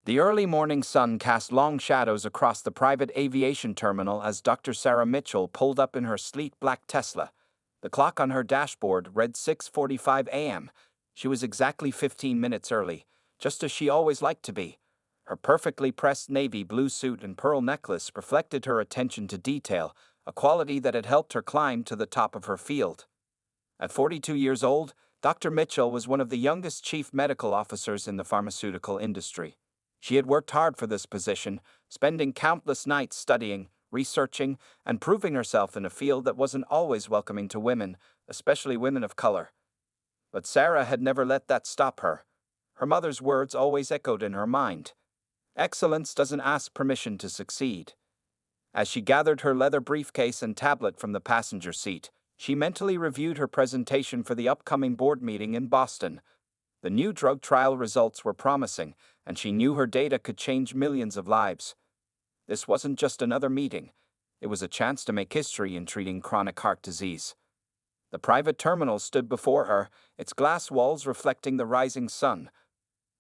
The early morning sun cast long shadows across the private aviation terminal as Dr. Sarah Mitchell pulled up in her sleek black Tesla. The clock on her dashboard read 6:45 a.m. She was exactly 15 minutes early, just as she always liked to be. Her perfectly pressed navy blue suit and pearl necklace reflected her attention to detail, a quality that had helped her climb to the top of her field. At 42 years old, Dr. Mitchell was one of the youngest chief medical officers in the pharmaceutical industry. She had worked hard for this position, spending countless nights studying, researching, and proving herself in a field that wasn't always welcoming to women, especially women of color. But Sarah had never let that stop her. Her mother's words always echoed in her mind. Excellence doesn't ask permission to succeed. As she gathered her leather briefcase and tablet from the passenger seat, she mentally reviewed her presentation for the upcoming board meeting in Boston. The new drug trial results were promising, and she knew her data could change millions of lives. This wasn't just another meeting. It was a chance to make history in treating chronic heart disease. The private terminal stood before her, its glass walls reflecting the rising sun.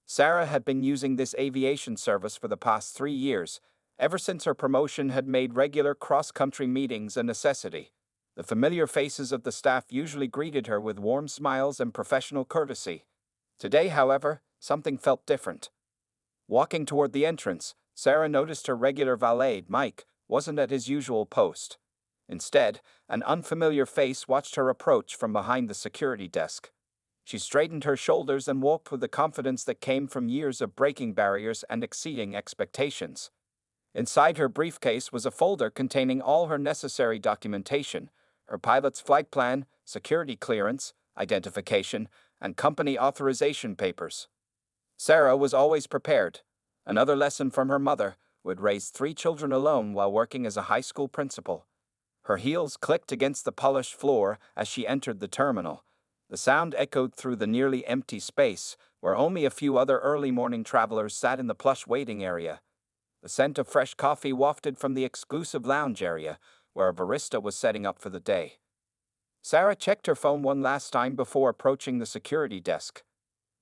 Sarah had been using this aviation service for the past 3 years, ever since her promotion had made regular cross-country meetings a necessity. The familiar faces of the staff usually greeted her with warm smiles and professional courtesy. Today, however, something felt different. Walking toward the entrance, Sarah noticed her regular valet, Mike, wasn't at his usual post. Instead, an unfamiliar face watched her approach from behind the security desk. She straightened her shoulders and walked with the confidence that came from years of breaking barriers and exceeding expectations. Inside her briefcase was a folder containing all her necessary documentation: her pilot's flight plan, security clearance, identification, and company authorization papers. Sarah was always prepared. Another lesson from her mother, who had raised 3 children alone while working as a high school principal. Her heels clicked against the polished floor as she entered the terminal. The sound echoed through the nearly empty space, where only a few other early morning travelers sat in the plush waiting area. The scent of fresh coffee wafted from the exclusive lounge area, where a barista was setting up for the day. Sarah checked her phone one last time before approaching the security desk.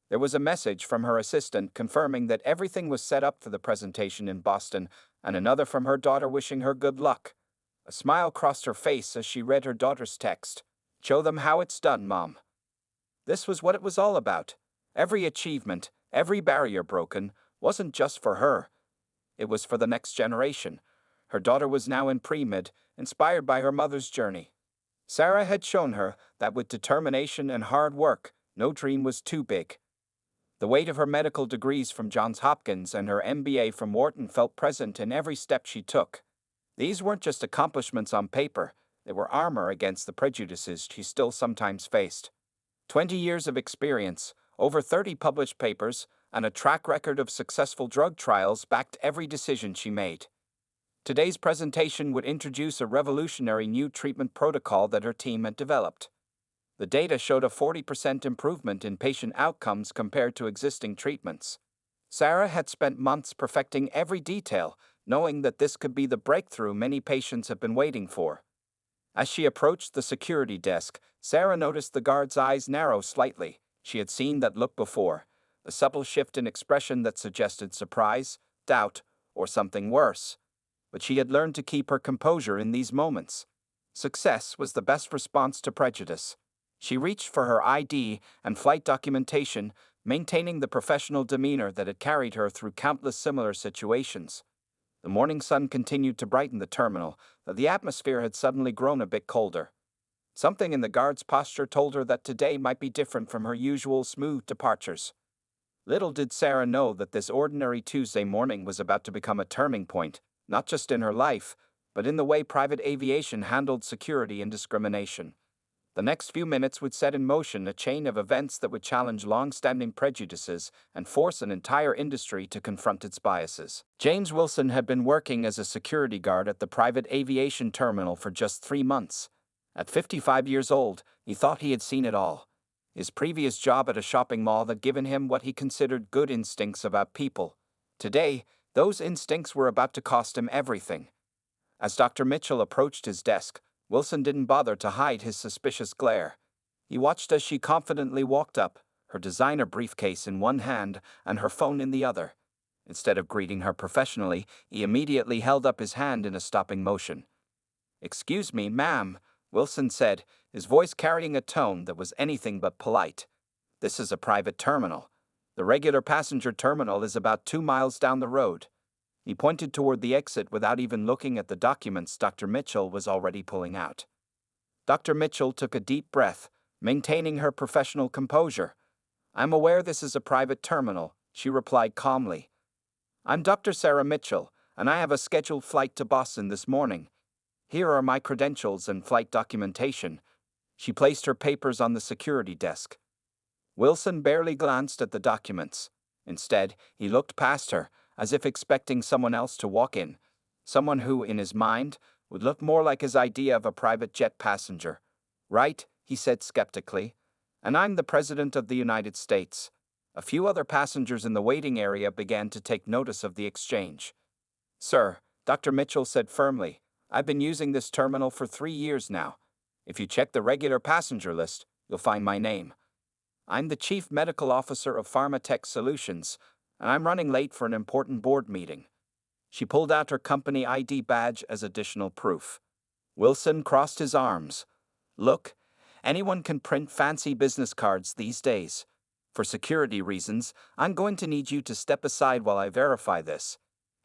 There was a message from her assistant confirming that everything was set up for the presentation in Boston, and another from her daughter wishing her good luck. A smile crossed her face as she read her daughter's text. "Show them how it's done, Mom." This was what it was all about. Every achievement, every barrier broken, wasn't just for her. It was for the next generation. Her daughter was now in pre-med, inspired by her mother's journey. Sarah had shown her that with determination and hard work, no dream was too big. The weight of her medical degrees from Johns Hopkins and her MBA from Wharton felt present in every step she took. These weren't just accomplishments on paper, they were armor against the prejudices she still sometimes faced. 20 years of experience, over 30 published papers, and a track record of successful drug trials backed every decision she made. Today's presentation would introduce a revolutionary new treatment protocol that her team had developed. The data showed a 40% improvement in patient outcomes compared to existing treatments. Sarah had spent months perfecting every detail, knowing that this could be the breakthrough many patients have been waiting for. As she approached the security desk, Sarah noticed the guard's eyes narrow slightly. She had seen that look before, a subtle shift in expression that suggested surprise, doubt, or something worse. But she had learned to keep her composure in these moments. Success was the best response to prejudice. She reached for her ID and flight documentation, maintaining the professional demeanor that had carried her through countless similar situations. The morning sun continued to brighten the terminal, but the atmosphere had suddenly grown a bit colder. Something in the guard's posture told her that today might be different from her usual smooth departures. Little did Sarah know that this ordinary Tuesday morning was about to become a turning point, not just in her life, but in the way private aviation handled security and discrimination. The next few minutes would set in motion a chain of events that would challenge long-standing prejudices and force an entire industry to confront its biases. James Wilson had been working as a security guard at the private aviation terminal for just 3 months. At 55 years old, he thought he had seen it all. His previous job at a shopping mall had given him what he considered good instincts about people. Today, those instincts were about to cost him everything. As Dr. Mitchell approached his desk, Wilson didn't bother to hide his suspicious glare. He watched as she confidently walked up, her designer briefcase in one hand and her phone in the other. Instead of greeting her professionally, he immediately held up his hand in a stopping motion. "Excuse me, ma'am," Wilson said, his voice carrying a tone that was anything but polite. "This is a private terminal. The regular passenger terminal is about 2 miles down the road." He pointed toward the exit without even looking at the documents Dr. Mitchell was already pulling out. Dr. Mitchell took a deep breath, maintaining her professional composure. "I'm aware this is a private terminal," she replied calmly. "I'm Dr. Sarah Mitchell, and I have a scheduled flight to Boston this morning. Here are my credentials and flight documentation." She placed her papers on the security desk. Wilson barely glanced at the documents. Instead, he looked past her, as if expecting someone else to walk in, someone who, in his mind, would look more like his idea of a private jet passenger. "Right," he said skeptically. "And I'm the President of the United States." A few other passengers in the waiting area began to take notice of the exchange. "Sir," Dr. Mitchell said firmly, "I've been using this terminal for 3 years now. If you check the regular passenger list, you'll find my name. I'm the Chief Medical Officer of Pharmatech Solutions, and I'm running late for an important board meeting." She pulled out her company ID badge as additional proof. Wilson crossed his arms. "Look, anyone can print fancy business cards these days. For security reasons, I'm going to need you to step aside while I verify this."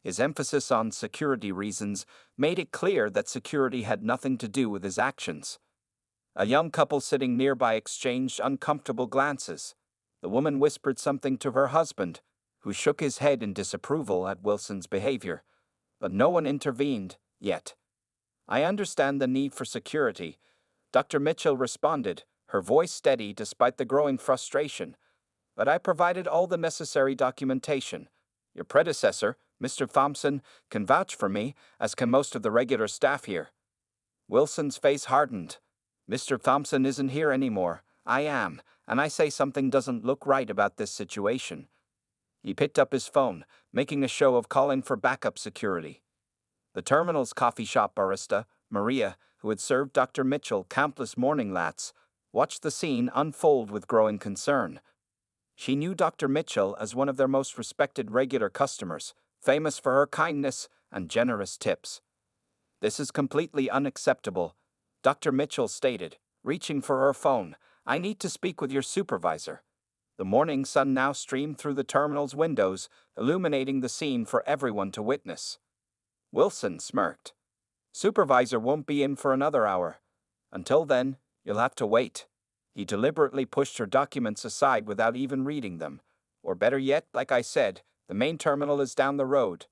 His emphasis on security reasons made it clear that security had nothing to do with his actions. A young couple sitting nearby exchanged uncomfortable glances. The woman whispered something to her husband, who shook his head in disapproval at Wilson's behavior. But no one intervened, yet. "I understand the need for security," Dr. Mitchell responded, her voice steady despite the growing frustration. "But I provided all the necessary documentation. Your predecessor, Mr. Thompson, can vouch for me, as can most of the regular staff here." Wilson's face hardened. "Mr. Thompson isn't here anymore. I am, and I say something doesn't look right about this situation." He picked up his phone, making a show of calling for backup security. The terminal's coffee shop barista, Maria, who had served Dr. Mitchell countless morning lattes, watched the scene unfold with growing concern. She knew Dr. Mitchell as one of their most respected regular customers, famous for her kindness and generous tips. "This is completely unacceptable," Dr. Mitchell stated, reaching for her phone. "I need to speak with your supervisor." The morning sun now streamed through the terminal's windows, illuminating the scene for everyone to witness. Wilson smirked. "Supervisor won't be in for another hour. Until then, you'll have to wait." He deliberately pushed her documents aside without even reading them. "Or better yet, like I said, the main terminal is down the road."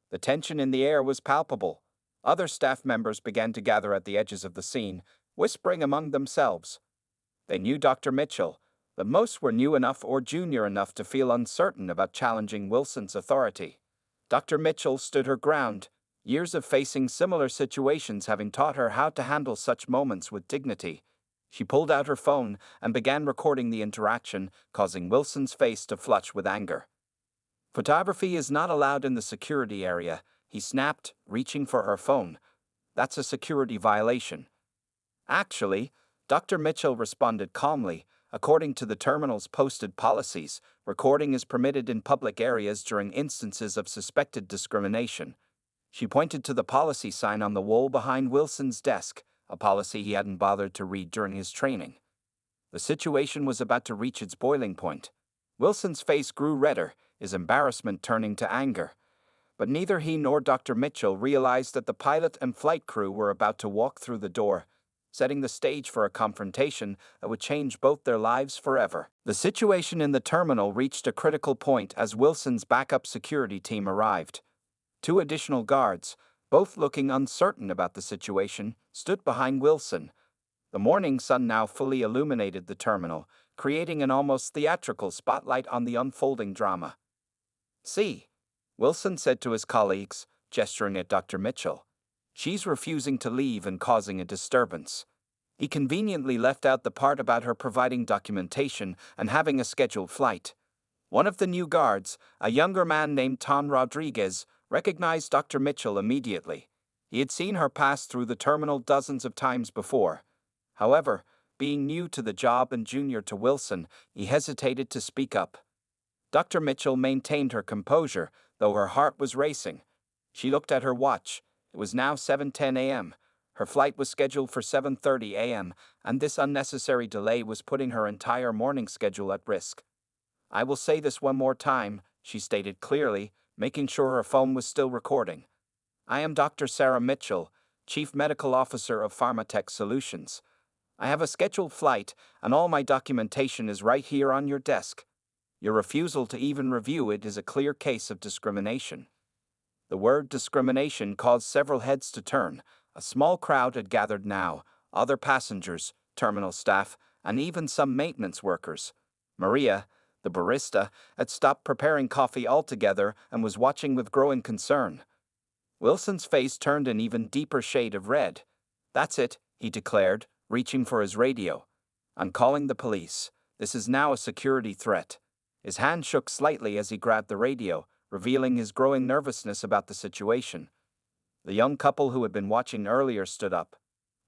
The tension in the air was palpable. Other staff members began to gather at the edges of the scene, whispering among themselves. They knew Dr. Mitchell, but most were new enough or junior enough to feel uncertain about challenging Wilson's authority. Dr. Mitchell stood her ground, years of facing similar situations having taught her how to handle such moments with dignity. She pulled out her phone and began recording the interaction, causing Wilson's face to flush with anger. "Photography is not allowed in the security area," he snapped, reaching for her phone. "That's a security violation." "Actually," Dr. Mitchell responded calmly, "according to the terminal's posted policies, recording is permitted in public areas during instances of suspected discrimination." She pointed to the policy sign on the wall behind Wilson's desk, a policy he hadn't bothered to read during his training. The situation was about to reach its boiling point. Wilson's face grew redder, his embarrassment turning to anger. But neither he nor Dr. Mitchell realized that the pilot and flight crew were about to walk through the door, setting the stage for a confrontation that would change both their lives forever. The situation in the terminal reached a critical point as Wilson's backup security team arrived. 2 additional guards, both looking uncertain about the situation, stood behind Wilson. The morning sun now fully illuminated the terminal, creating an almost theatrical spotlight on the unfolding drama. "See," Wilson said to his colleagues, gesturing at Dr. Mitchell. "She's refusing to leave and causing a disturbance." He conveniently left out the part about her providing documentation and having a scheduled flight. One of the new guards, a younger man named Tom Rodriguez, recognized Dr. Mitchell immediately. He had seen her pass through the terminal dozens of times before. However, being new to the job and junior to Wilson, he hesitated to speak up. Dr. Mitchell maintained her composure, though her heart was racing. She looked at her watch. It was now 7:10 a.m. Her flight was scheduled for 7:30 a.m., and this unnecessary delay was putting her entire morning schedule at risk. "I will say this one more time," she stated clearly, making sure her phone was still recording. "I am Dr. Sarah Mitchell, Chief Medical Officer of Pharmatech Solutions. I have a scheduled flight, and all my documentation is right here on your desk. Your refusal to even review it is a clear case of discrimination." The word discrimination caused several heads to turn. A small crowd had gathered now, other passengers, terminal staff, and even some maintenance workers. Maria, the barista, had stopped preparing coffee altogether and was watching with growing concern. Wilson's face turned an even deeper shade of red. "That's it," he declared, reaching for his radio. "I'm calling the police. This is now a security threat." His hand shook slightly as he grabbed the radio, revealing his growing nervousness about the situation. The young couple who had been watching earlier stood up.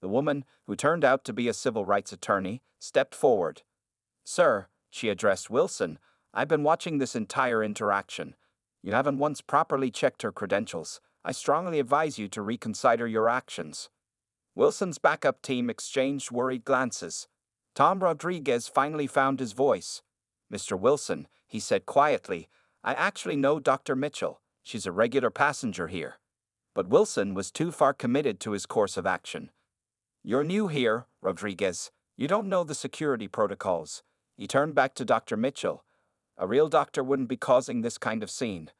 The woman, who turned out to be a civil rights attorney, stepped forward. "Sir," she addressed Wilson, "I've been watching this entire interaction. You haven't once properly checked her credentials. I strongly advise you to reconsider your actions." Wilson's backup team exchanged worried glances. Tom Rodriguez finally found his voice. "Mr. Wilson," he said quietly, "I actually know Dr. Mitchell. She's a regular passenger here." But Wilson was too far committed to his course of action. "You're new here, Rodriguez. You don't know the security protocols." He turned back to Dr. Mitchell. "A real doctor wouldn't be causing this kind of scene."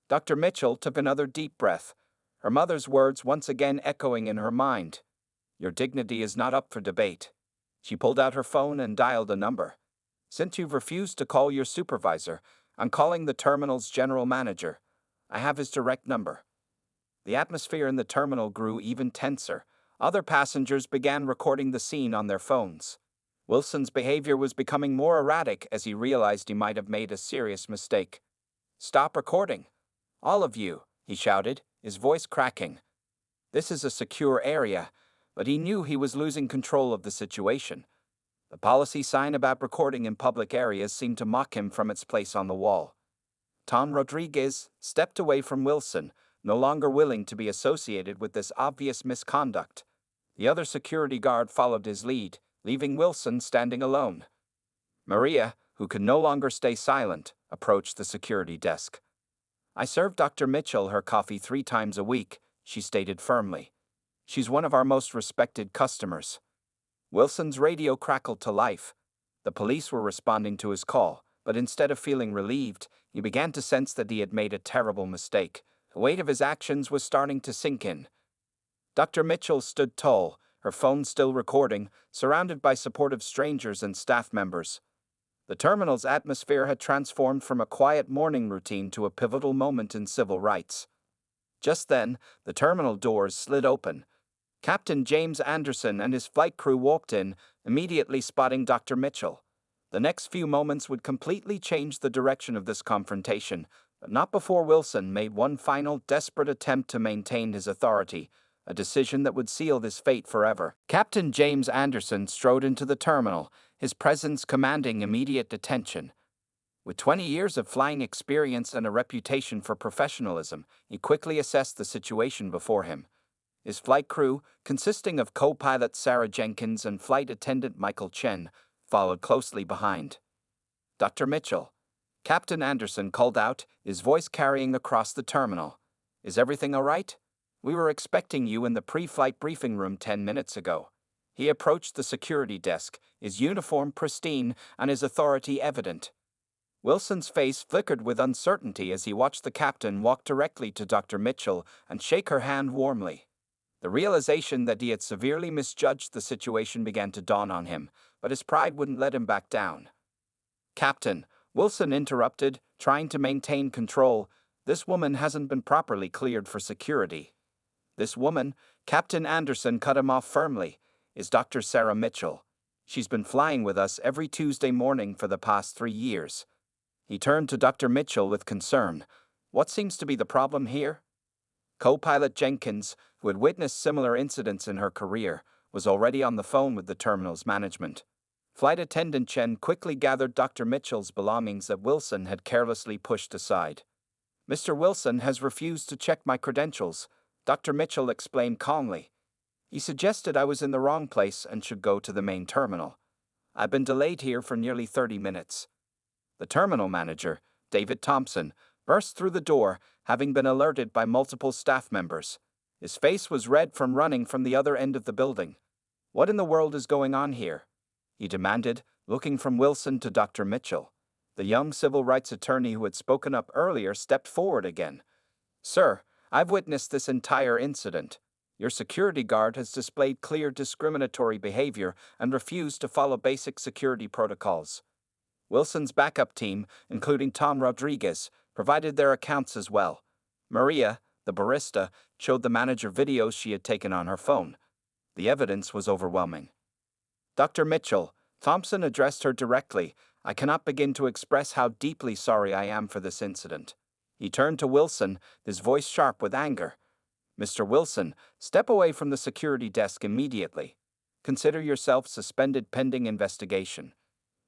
Dr. Mitchell took another deep breath, her mother's words once again echoing in her mind. "Your dignity is not up for debate." She pulled out her phone and dialed a number. "Since you've refused to call your supervisor, I'm calling the terminal's general manager. I have his direct number." The atmosphere in the terminal grew even tenser. Other passengers began recording the scene on their phones. Wilson's behavior was becoming more erratic as he realized he might have made a serious mistake. "Stop recording. All of you," he shouted, his voice cracking. This is a secure area, but he knew he was losing control of the situation. The policy sign about recording in public areas seemed to mock him from its place on the wall. Tom Rodriguez stepped away from Wilson, no longer willing to be associated with this obvious misconduct. The other security guard followed his lead, leaving Wilson standing alone. Maria, who could no longer stay silent, approached the security desk. "I serve Dr. Mitchell her coffee 3 times a week," she stated firmly. "She's one of our most respected customers." Wilson's radio crackled to life. The police were responding to his call, but instead of feeling relieved, he began to sense that he had made a terrible mistake. The weight of his actions was starting to sink in. Dr. Mitchell stood tall, her phone still recording, surrounded by supportive strangers and staff members. The terminal's atmosphere had transformed from a quiet morning routine to a pivotal moment in civil rights. Just then, the terminal doors slid open. Captain James Anderson and his flight crew walked in, immediately spotting Dr. Mitchell. The next few moments would completely change the direction of this confrontation, but not before Wilson made one final desperate attempt to maintain his authority, a decision that would seal his fate forever. Captain James Anderson strode into the terminal, his presence commanding immediate attention. With 20 years of flying experience and a reputation for professionalism, he quickly assessed the situation before him. His flight crew, consisting of co-pilot Sarah Jenkins and flight attendant Michael Chen, followed closely behind. "Dr. Mitchell," Captain Anderson called out, his voice carrying across the terminal. "Is everything all right? We were expecting you in the pre-flight briefing room 10 minutes ago." He approached the security desk, his uniform pristine and his authority evident. Wilson's face flickered with uncertainty as he watched the captain walk directly to Dr. Mitchell and shake her hand warmly. The realization that he had severely misjudged the situation began to dawn on him, but his pride wouldn't let him back down. "Captain," Wilson interrupted, trying to maintain control, "this woman hasn't been properly cleared for security." "This woman," Captain Anderson cut him off firmly, "is Dr. Sarah Mitchell. She's been flying with us every Tuesday morning for the past 3 years. He turned to Dr. Mitchell with concern. "What seems to be the problem here?" Co-pilot Jenkins, who had witnessed similar incidents in her career, was already on the phone with the terminal's management. Flight attendant Chen quickly gathered Dr. Mitchell's belongings that Wilson had carelessly pushed aside. Mr. Wilson has refused to check my credentials, Dr. Mitchell explained calmly. He suggested I was in the wrong place and should go to the main terminal. I've been delayed here for nearly 30 minutes. The terminal manager, David Thompson, burst through the door, having been alerted by multiple staff members. His face was red from running from the other end of the building. What in the world is going on here? He demanded, looking from Wilson to Dr. Mitchell. The young civil rights attorney who had spoken up earlier stepped forward again. Sir, I've witnessed this entire incident. Your security guard has displayed clear discriminatory behavior and refused to follow basic security protocols. Wilson's backup team, including Tom Rodriguez, provided their accounts as well. Maria, the barista, showed the manager videos she had taken on her phone. The evidence was overwhelming. Dr. Mitchell, Thompson addressed her directly. I cannot begin to express how deeply sorry I am for this incident. He turned to Wilson, his voice sharp with anger. Mr. Wilson, step away from the security desk immediately. Consider yourself suspended pending investigation.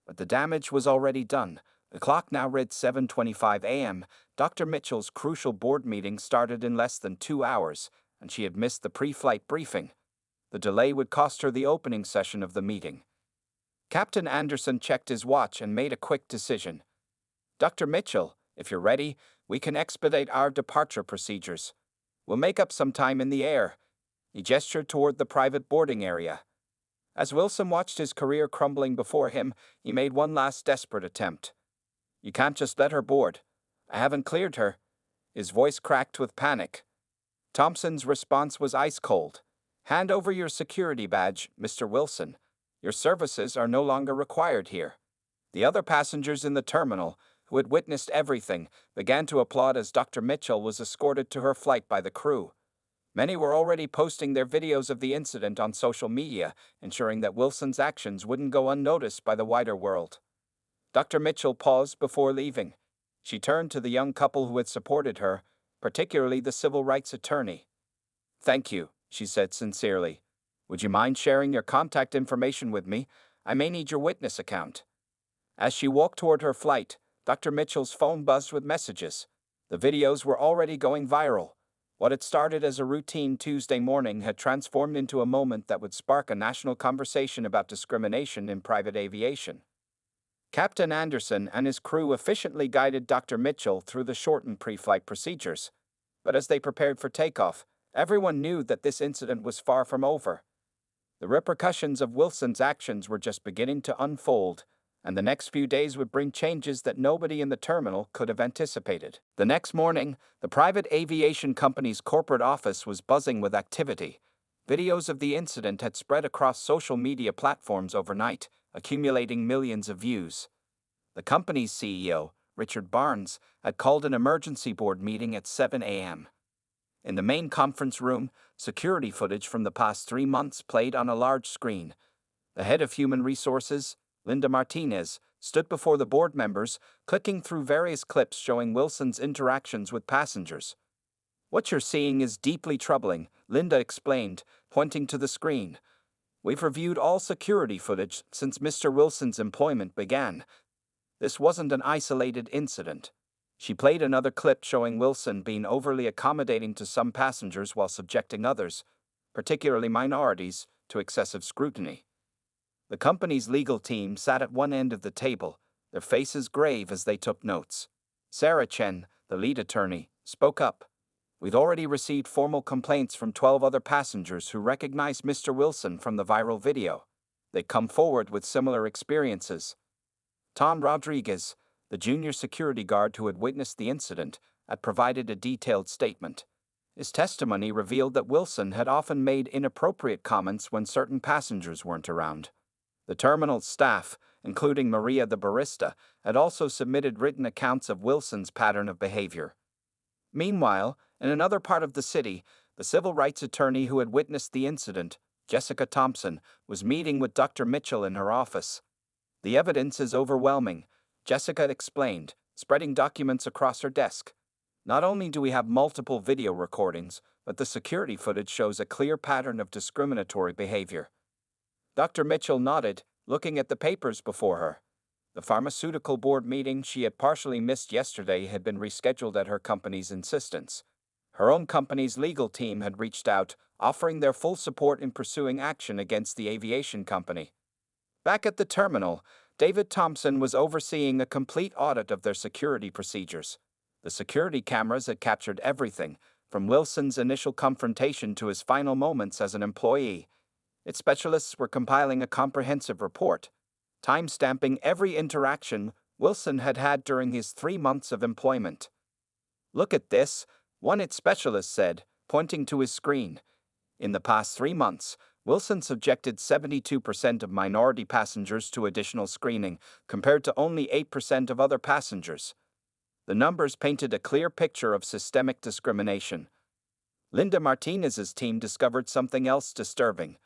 But the damage was already done. The clock now read 7:25 a.m. Dr. Mitchell's crucial board meeting started in less than 2 hours, and she had missed the pre-flight briefing. The delay would cost her the opening session of the meeting. Captain Anderson checked his watch and made a quick decision. Dr. Mitchell, if you're ready, we can expedite our departure procedures. We'll make up some time in the air. He gestured toward the private boarding area. As Wilson watched his career crumbling before him, he made one last desperate attempt. You can't just let her board. I haven't cleared her. His voice cracked with panic. Thompson's response was ice cold. Hand over your security badge, Mr. Wilson. Your services are no longer required here. The other passengers in the terminal, who had witnessed everything, began to applaud as Dr. Mitchell was escorted to her flight by the crew. Many were already posting their videos of the incident on social media, ensuring that Wilson's actions wouldn't go unnoticed by the wider world. Dr. Mitchell paused before leaving. She turned to the young couple who had supported her, particularly the civil rights attorney. Thank you, she said sincerely. Would you mind sharing your contact information with me? I may need your witness account. As she walked toward her flight, Dr. Mitchell's phone buzzed with messages. The videos were already going viral. What had started as a routine Tuesday morning had transformed into a moment that would spark a national conversation about discrimination in private aviation. Captain Anderson and his crew efficiently guided Dr. Mitchell through the shortened pre-flight procedures. But as they prepared for takeoff, everyone knew that this incident was far from over. The repercussions of Wilson's actions were just beginning to unfold, and the next few days would bring changes that nobody in the terminal could have anticipated. The next morning, the private aviation company's corporate office was buzzing with activity. Videos of the incident had spread across social media platforms overnight, accumulating millions of views. The company's CEO, Richard Barnes, had called an emergency board meeting at 7 a.m. In the main conference room, security footage from the past 3 months played on a large screen. The head of human resources, Linda Martinez, stood before the board members, clicking through various clips showing Wilson's interactions with passengers. What you're seeing is deeply troubling, Linda explained, pointing to the screen. We've reviewed all security footage since Mr. Wilson's employment began. This wasn't an isolated incident. She played another clip showing Wilson being overly accommodating to some passengers while subjecting others, particularly minorities, to excessive scrutiny. The company's legal team sat at one end of the table, their faces grave as they took notes. Sarah Chen, the lead attorney, spoke up. We'd already received formal complaints from 12 other passengers who recognized Mr. Wilson from the viral video. They'd come forward with similar experiences. Tom Rodriguez, the junior security guard who had witnessed the incident, had provided a detailed statement. His testimony revealed that Wilson had often made inappropriate comments when certain passengers weren't around. The terminal's staff, including Maria the barista, had also submitted written accounts of Wilson's pattern of behavior. Meanwhile, in another part of the city, the civil rights attorney who had witnessed the incident, Jessica Thompson, was meeting with Dr. Mitchell in her office. The evidence is overwhelming, Jessica explained, spreading documents across her desk. Not only do we have multiple video recordings, but the security footage shows a clear pattern of discriminatory behavior. Dr. Mitchell nodded, looking at the papers before her. The pharmaceutical board meeting she had partially missed yesterday had been rescheduled at her company's insistence. Her own company's legal team had reached out, offering their full support in pursuing action against the aviation company. Back at the terminal, David Thompson was overseeing a complete audit of their security procedures. The security cameras had captured everything, from Wilson's initial confrontation to his final moments as an employee. Its specialists were compiling a comprehensive report, time-stamping every interaction Wilson had had during his 3 months of employment. "Look at this," one its specialist said, pointing to his screen. In the past 3 months, Wilson subjected 72% of minority passengers to additional screening, compared to only 8% of other passengers. The numbers painted a clear picture of systemic discrimination. Linda Martinez's team discovered something else disturbing.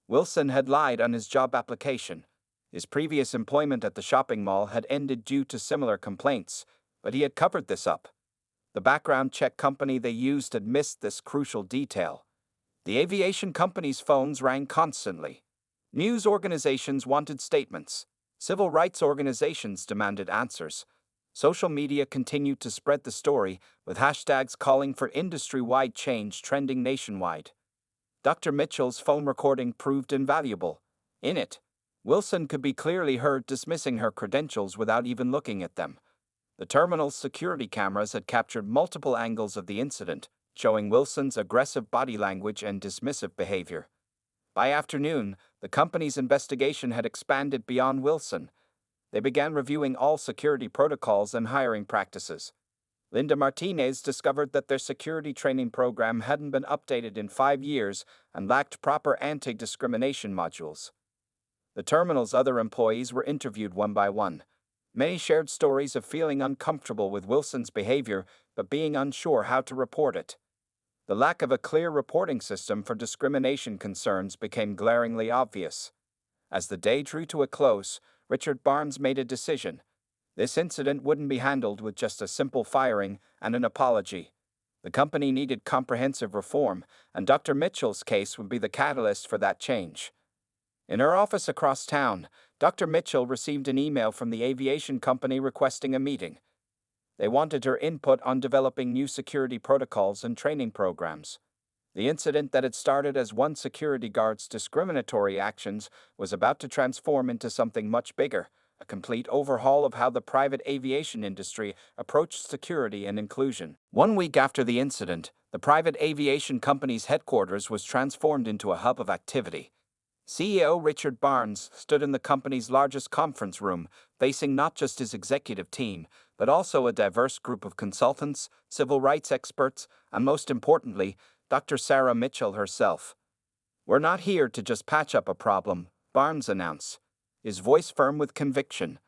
Wilson had lied on his job application. His previous employment at the shopping mall had ended due to similar complaints, but he had covered this up. The background check company they used had missed this crucial detail. The aviation company's phones rang constantly. News organizations wanted statements. Civil rights organizations demanded answers. Social media continued to spread the story, with hashtags calling for industry-wide change trending nationwide. Dr. Mitchell's phone recording proved invaluable. In it, Wilson could be clearly heard dismissing her credentials without even looking at them. The terminal's security cameras had captured multiple angles of the incident, showing Wilson's aggressive body language and dismissive behavior. By afternoon, the company's investigation had expanded beyond Wilson. They began reviewing all security protocols and hiring practices. Linda Martinez discovered that their security training program hadn't been updated in 5 years and lacked proper anti-discrimination modules. The terminal's other employees were interviewed one by one. Many shared stories of feeling uncomfortable with Wilson's behavior but being unsure how to report it. The lack of a clear reporting system for discrimination concerns became glaringly obvious. As the day drew to a close, Richard Barnes made a decision. This incident wouldn't be handled with just a simple firing and an apology. The company needed comprehensive reform, and Dr. Mitchell's case would be the catalyst for that change. In her office across town, Dr. Mitchell received an email from the aviation company requesting a meeting. They wanted her input on developing new security protocols and training programs. The incident that had started as one security guard's discriminatory actions was about to transform into something much bigger, a complete overhaul of how the private aviation industry approached security and inclusion. 1 week after the incident, the private aviation company's headquarters was transformed into a hub of activity. CEO Richard Barnes stood in the company's largest conference room, facing not just his executive team, but also a diverse group of consultants, civil rights experts, and most importantly, Dr. Sarah Mitchell herself. "We're not here to just patch up a problem," Barnes announced, his voice firm with conviction.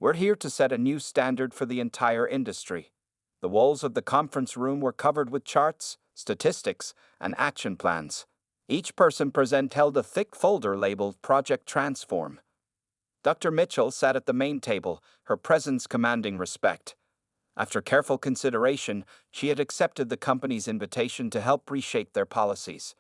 "We're here to set a new standard for the entire industry." The walls of the conference room were covered with charts, statistics, and action plans. Each person present held a thick folder labeled Project Transform. Dr. Mitchell sat at the main table, her presence commanding respect. After careful consideration, she had accepted the company's invitation to help reshape their policies.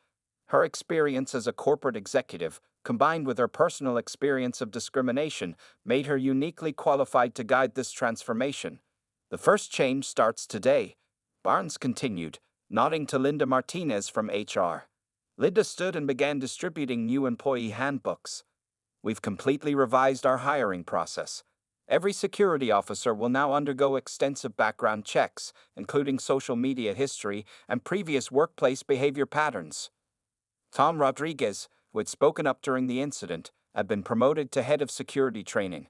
Her experience as a corporate executive, combined with her personal experience of discrimination, made her uniquely qualified to guide this transformation. "The first change starts today," Barnes continued, nodding to Linda Martinez from HR. Linda stood and began distributing new employee handbooks. "We've completely revised our hiring process. Every security officer will now undergo extensive background checks, including social media history and previous workplace behavior patterns." Tom Rodriguez, who had spoken up during the incident, had been promoted to head of security training.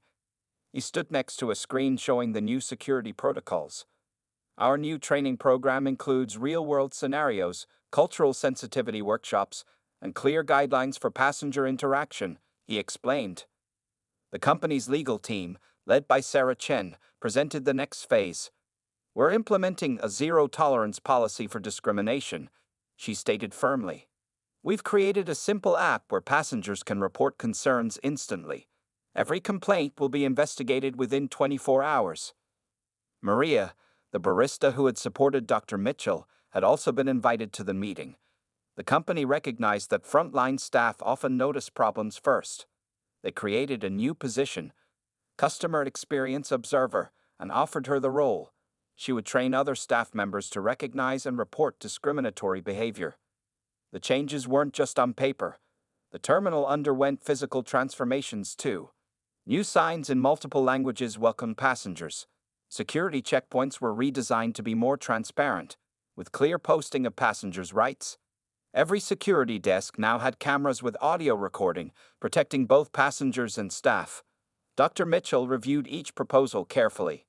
He stood next to a screen showing the new security protocols. "Our new training program includes real-world scenarios, cultural sensitivity workshops, and clear guidelines for passenger interaction," he explained. The company's legal team, led by Sarah Chen, presented the next phase. "We're implementing a zero-tolerance policy for discrimination," she stated firmly. "We've created a simple app where passengers can report concerns instantly. Every complaint will be investigated within 24 hours. Maria, the barista who had supported Dr. Mitchell, had also been invited to the meeting. The company recognized that frontline staff often notice problems first. They created a new position, customer experience observer, and offered her the role. She would train other staff members to recognize and report discriminatory behavior. The changes weren't just on paper. The terminal underwent physical transformations too. New signs in multiple languages welcomed passengers. Security checkpoints were redesigned to be more transparent, with clear posting of passengers' rights. Every security desk now had cameras with audio recording, protecting both passengers and staff. Dr. Mitchell reviewed each proposal carefully.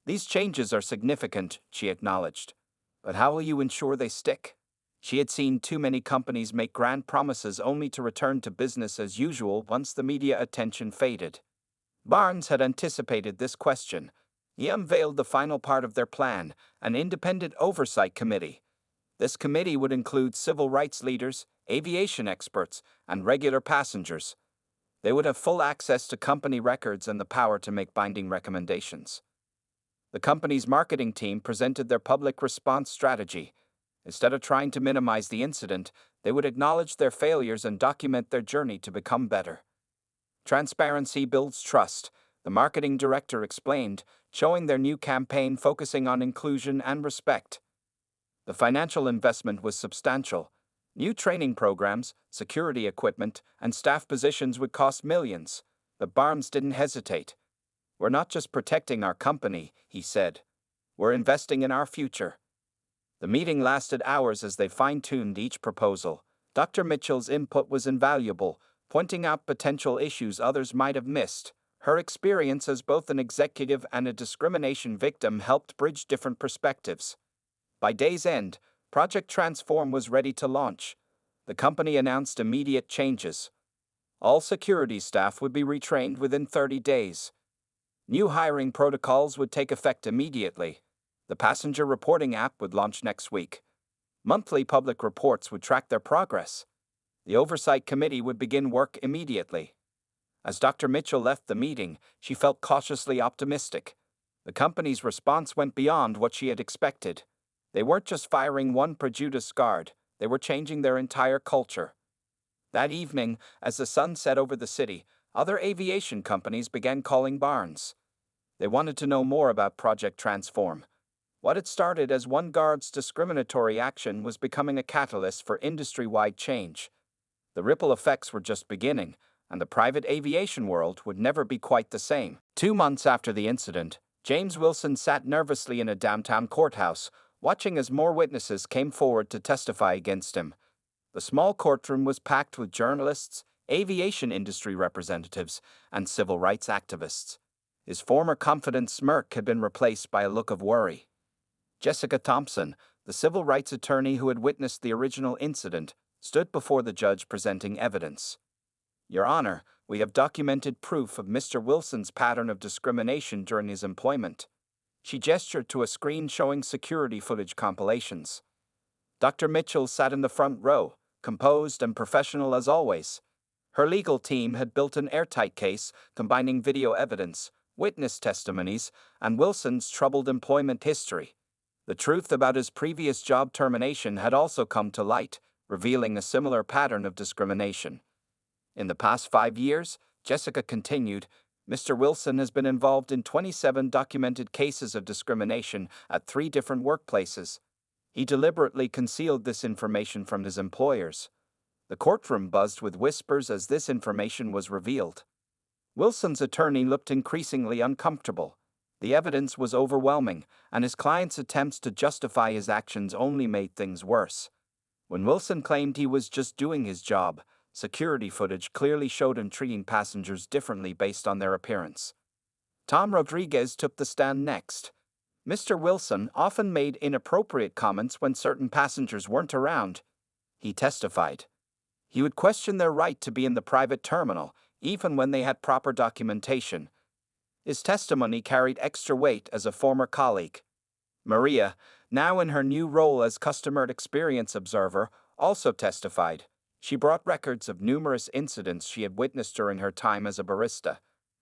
These changes are significant, she acknowledged. But how will you ensure they stick? She had seen too many companies make grand promises only to return to business as usual once the media attention faded. Barnes had anticipated this question. He unveiled the final part of their plan, an independent oversight committee. This committee would include civil rights leaders, aviation experts, and regular passengers. They would have full access to company records and the power to make binding recommendations. The company's marketing team presented their public response strategy. Instead of trying to minimize the incident, they would acknowledge their failures and document their journey to become better. Transparency builds trust, the marketing director explained, showing their new campaign focusing on inclusion and respect. The financial investment was substantial. New training programs, security equipment, and staff positions would cost millions, but Barnes didn't hesitate. "We're not just protecting our company," he said. "We're investing in our future." The meeting lasted hours as they fine-tuned each proposal. Dr. Mitchell's input was invaluable, pointing out potential issues others might have missed. Her experience as both an executive and a discrimination victim helped bridge different perspectives. By day's end, Project Transform was ready to launch. The company announced immediate changes. All security staff would be retrained within 30 days. New hiring protocols would take effect immediately. The passenger reporting app would launch next week. Monthly public reports would track their progress. The oversight committee would begin work immediately. As Dr. Mitchell left the meeting, she felt cautiously optimistic. The company's response went beyond what she had expected. They weren't just firing one prejudiced guard, they were changing their entire culture. That evening, as the sun set over the city, other aviation companies began calling Barnes. They wanted to know more about Project Transform. What had started as one guard's discriminatory action was becoming a catalyst for industry-wide change. The ripple effects were just beginning, and the private aviation world would never be quite the same. 2 months after the incident, James Wilson sat nervously in a downtown courthouse, watching as more witnesses came forward to testify against him. The small courtroom was packed with journalists, aviation industry representatives, and civil rights activists. His former confident smirk had been replaced by a look of worry. Jessica Thompson, the civil rights attorney who had witnessed the original incident, stood before the judge presenting evidence. "Your Honor, we have documented proof of Mr. Wilson's pattern of discrimination during his employment." She gestured to a screen showing security footage compilations. Dr. Mitchell sat in the front row, composed and professional as always. Her legal team had built an airtight case combining video evidence, witness testimonies, and Wilson's troubled employment history. The truth about his previous job termination had also come to light, revealing a similar pattern of discrimination. In the past 5 years, Jessica continued, Mr. Wilson has been involved in 27 documented cases of discrimination at 3 different workplaces. He deliberately concealed this information from his employers. The courtroom buzzed with whispers as this information was revealed. Wilson's attorney looked increasingly uncomfortable. The evidence was overwhelming, and his client's attempts to justify his actions only made things worse. When Wilson claimed he was just doing his job, security footage clearly showed him treating passengers differently based on their appearance. Tom Rodriguez took the stand next. Mr. Wilson often made inappropriate comments when certain passengers weren't around. He testified. He would question their right to be in the private terminal, even when they had proper documentation. His testimony carried extra weight as a former colleague. Maria, now in her new role as customer experience observer, also testified. She brought records of numerous incidents she had witnessed during her time as a barista.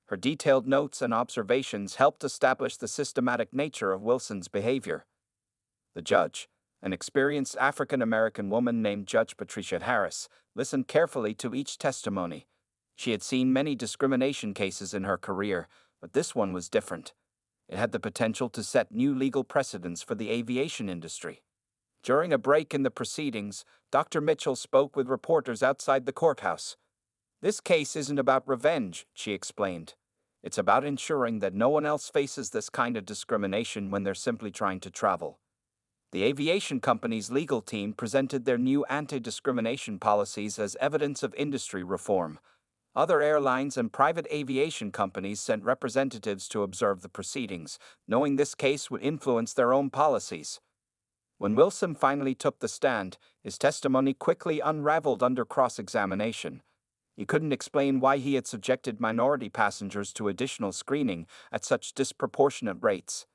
Her detailed notes and observations helped establish the systematic nature of Wilson's behavior. The judge, an experienced African-American woman named Judge Patricia Harris, listened carefully to each testimony. She had seen many discrimination cases in her career, but this one was different. It had the potential to set new legal precedents for the aviation industry. During a break in the proceedings, Dr. Mitchell spoke with reporters outside the courthouse. "This case isn't about revenge," she explained. "It's about ensuring that no one else faces this kind of discrimination when they're simply trying to travel." The aviation company's legal team presented their new anti-discrimination policies as evidence of industry reform. Other airlines and private aviation companies sent representatives to observe the proceedings, knowing this case would influence their own policies. When Wilson finally took the stand, his testimony quickly unraveled under cross-examination. He couldn't explain why he had subjected minority passengers to additional screening at such disproportionate rates.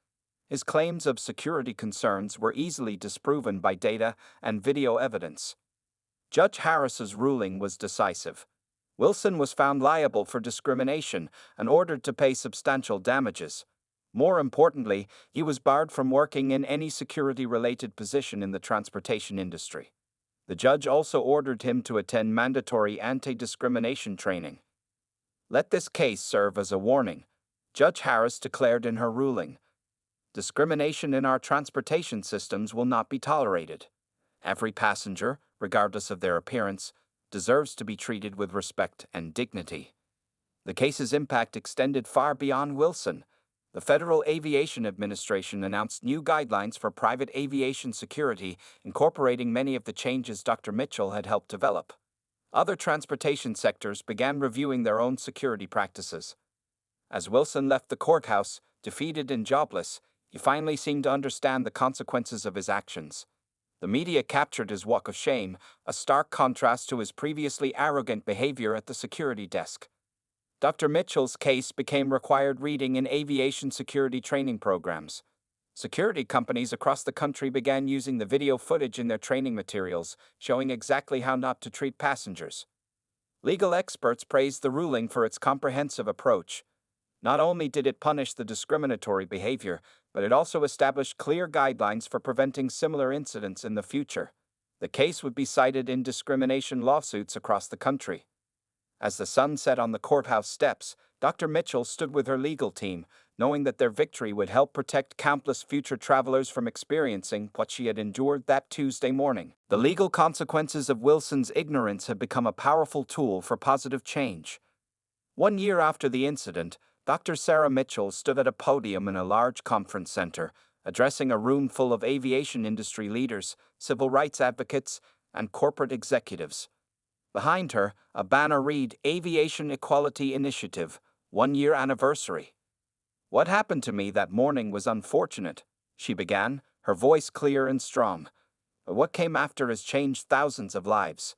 His claims of security concerns were easily disproven by data and video evidence. Judge Harris's ruling was decisive. Wilson was found liable for discrimination and ordered to pay substantial damages. More importantly, he was barred from working in any security-related position in the transportation industry. The judge also ordered him to attend mandatory anti-discrimination training. "Let this case serve as a warning," Judge Harris declared in her ruling. "Discrimination in our transportation systems will not be tolerated. Every passenger, regardless of their appearance, deserves to be treated with respect and dignity." The case's impact extended far beyond Wilson. The Federal Aviation Administration announced new guidelines for private aviation security, incorporating many of the changes Dr. Mitchell had helped develop. Other transportation sectors began reviewing their own security practices. As Wilson left the courthouse, defeated and jobless, he finally seemed to understand the consequences of his actions. The media captured his walk of shame, a stark contrast to his previously arrogant behavior at the security desk. Dr. Mitchell's case became required reading in aviation security training programs. Security companies across the country began using the video footage in their training materials, showing exactly how not to treat passengers. Legal experts praised the ruling for its comprehensive approach. Not only did it punish the discriminatory behavior, but it also established clear guidelines for preventing similar incidents in the future. The case would be cited in discrimination lawsuits across the country. As the sun set on the courthouse steps, Dr. Mitchell stood with her legal team, knowing that their victory would help protect countless future travelers from experiencing what she had endured that Tuesday morning. The legal consequences of Wilson's ignorance had become a powerful tool for positive change. 1 year after the incident, Dr. Sarah Mitchell stood at a podium in a large conference center, addressing a room full of aviation industry leaders, civil rights advocates, and corporate executives. Behind her, a banner read, "Aviation Equality Initiative, 1-year anniversary." "What happened to me that morning was unfortunate," she began, her voice clear and strong. "But what came after has changed thousands of lives."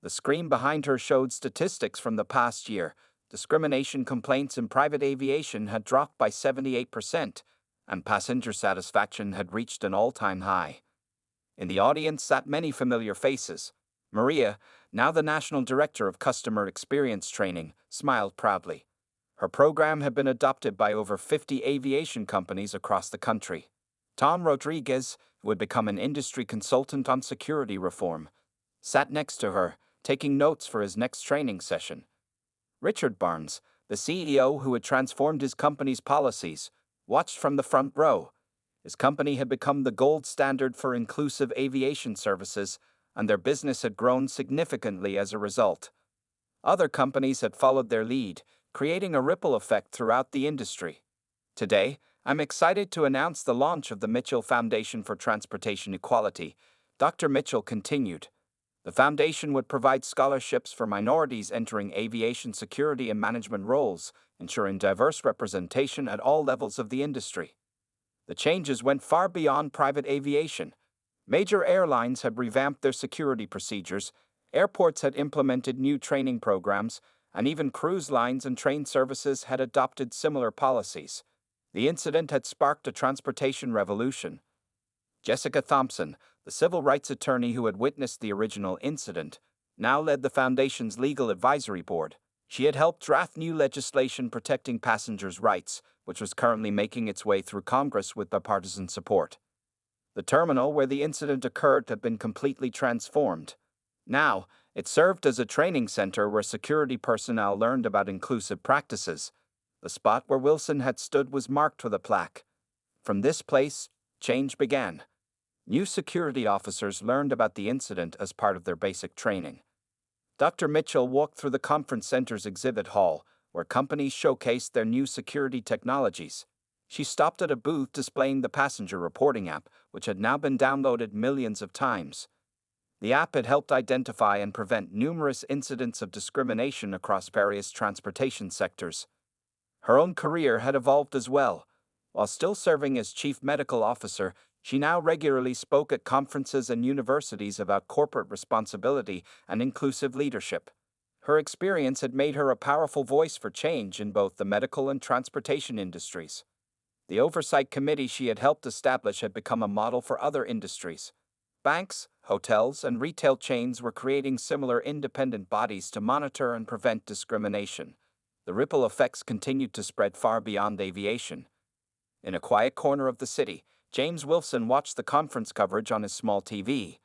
The screen behind her showed statistics from the past year. Discrimination complaints in private aviation had dropped by 78%, and passenger satisfaction had reached an all-time high. In the audience sat many familiar faces. Maria, now the National Director of Customer Experience Training, smiled proudly. Her program had been adopted by over 50 aviation companies across the country. Tom Rodriguez, who had become an industry consultant on security reform, sat next to her, taking notes for his next training session. Richard Barnes, the CEO who had transformed his company's policies, watched from the front row. His company had become the gold standard for inclusive aviation services, and their business had grown significantly as a result. Other companies had followed their lead, creating a ripple effect throughout the industry. Today, I'm excited to announce the launch of the Mitchell Foundation for Transportation Equality. Dr. Mitchell continued. The foundation would provide scholarships for minorities entering aviation security and management roles, ensuring diverse representation at all levels of the industry. The changes went far beyond private aviation. Major airlines had revamped their security procedures, airports had implemented new training programs, and even cruise lines and train services had adopted similar policies. The incident had sparked a transportation revolution. Jessica Thompson, the civil rights attorney who had witnessed the original incident, now led the Foundation's legal advisory board. She had helped draft new legislation protecting passengers' rights, which was currently making its way through Congress with bipartisan support. The terminal where the incident occurred had been completely transformed. Now, it served as a training center where security personnel learned about inclusive practices. The spot where Wilson had stood was marked with a plaque. From this place, change began. New security officers learned about the incident as part of their basic training. Dr. Mitchell walked through the conference center's exhibit hall, where companies showcased their new security technologies. She stopped at a booth displaying the passenger reporting app, which had now been downloaded millions of times. The app had helped identify and prevent numerous incidents of discrimination across various transportation sectors. Her own career had evolved as well. While still serving as chief medical officer, she now regularly spoke at conferences and universities about corporate responsibility and inclusive leadership. Her experience had made her a powerful voice for change in both the medical and transportation industries. The oversight committee she had helped establish had become a model for other industries. Banks, hotels, and retail chains were creating similar independent bodies to monitor and prevent discrimination. The ripple effects continued to spread far beyond aviation. In a quiet corner of the city, James Wilson watched the conference coverage on his small TV.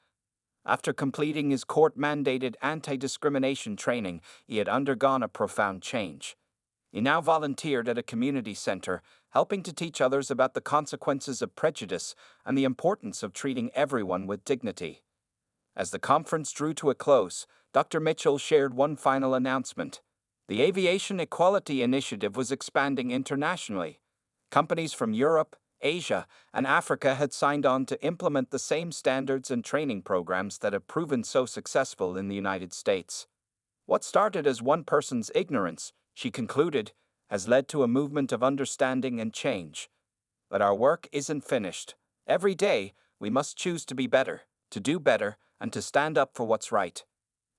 After completing his court-mandated anti-discrimination training, he had undergone a profound change. He now volunteered at a community center, helping to teach others about the consequences of prejudice and the importance of treating everyone with dignity. As the conference drew to a close, Dr. Mitchell shared one final announcement. The Aviation Equality Initiative was expanding internationally. Companies from Europe, Asia, and Africa had signed on to implement the same standards and training programs that have proven so successful in the United States. What started as one person's ignorance, she concluded, has led to a movement of understanding and change. But our work isn't finished. Every day, we must choose to be better, to do better, and to stand up for what's right.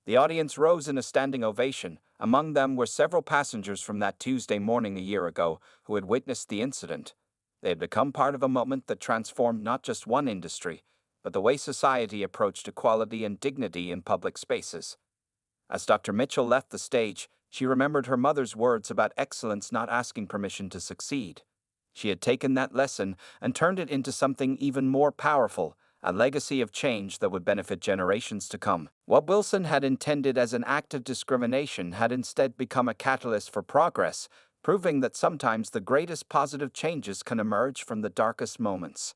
The audience rose in a standing ovation. Among them were several passengers from that Tuesday morning a year ago who had witnessed the incident. They had become part of a moment that transformed not just one industry, but the way society approached equality and dignity in public spaces. As Dr. Mitchell left the stage, she remembered her mother's words about excellence not asking permission to succeed. She had taken that lesson and turned it into something even more powerful, a legacy of change that would benefit generations to come. What Wilson had intended as an act of discrimination had instead become a catalyst for progress, proving that sometimes the greatest positive changes can emerge from the darkest moments.